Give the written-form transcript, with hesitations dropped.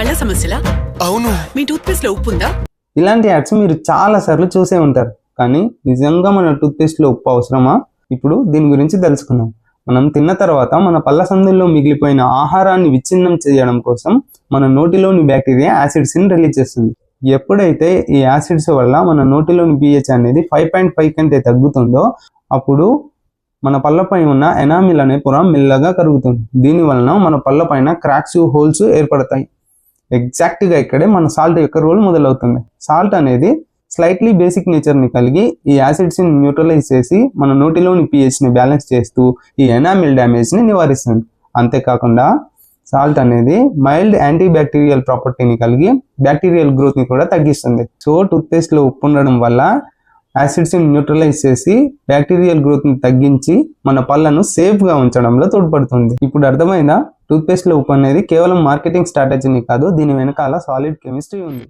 పళ్ళ సమస్యలా? అవును. మీ tooth paste లో ఉప్పు ఉందా? ఇలాంటి యాడ్స్ మీరు చాలా సార్లు చూసే ఉంటారు. కానీ నిజంగా మన టూత్పేస్ట్లో ఉప్పు అవసరమా? ఇప్పుడు దీని గురించి తెలుసుకుందాం. మనం తిన్న తర్వాత మన పళ్ళ సందుల్లో మిగిలిపోయిన ఆహారాన్ని విచ్ఛిన్నం చేయడం కోసం మన నోటిలోని బ్యాక్టీరియా యాసిడ్స్ని రిలీజ్ చేస్తుంది. ఎప్పుడైతే ఈ యాసిడ్స్ వల్ల మన నోటిలోని pH అనేది 5.5 కంటే తగ్గుతుందో అప్పుడు మన పళ్ళపై ఉన్న ఎనామిల్ అనే పొర మెల్లగా కరుగుతుంది. దీనివలన మన పళ్ళపైన క్రాక్స్, హోల్స్ ఏర్పడతాయి. ఎగ్జాక్ట్గా ఇక్కడే మన సాల్ట్ యొక్క రోల్ మొదలవుతుంది. సాల్ట్ అనేది స్లైట్లీ బేసిక్ నేచర్ని కలిగి ఈ యాసిడ్స్ని న్యూట్రలైజ్ చేసి మన నోటిలోని pHని బ్యాలెన్స్ చేస్తూ ఈ ఎనామిల్ డ్యామేజ్ని నివారిస్తుంది. అంతేకాకుండా సాల్ట్ అనేది మైల్డ్ యాంటీ బ్యాక్టీరియల్ ప్రాపర్టీని కలిగి బ్యాక్టీరియల్ గ్రోత్ని కూడా తగ్గిస్తుంది. సో టూత్పేస్ట్లో ఉప్పు ఉండడం వల్ల యాసిడ్స్ని న్యూట్రలైజ్ చేసి బ్యాక్టీరియల్ గ్రోత్ని తగ్గించి మన పళ్ళను సేఫ్గా ఉంచడంలో తోడ్పడుతుంది. ఇప్పుడు అర్థమైందా? టూత్పేస్ట్లో ఉప్పు అనేది కేవలం మార్కెటింగ్ స్ట్రాటజీని కాదు, దీని వెనకాల సాలిడ్ కెమిస్ట్రీ ఉంది.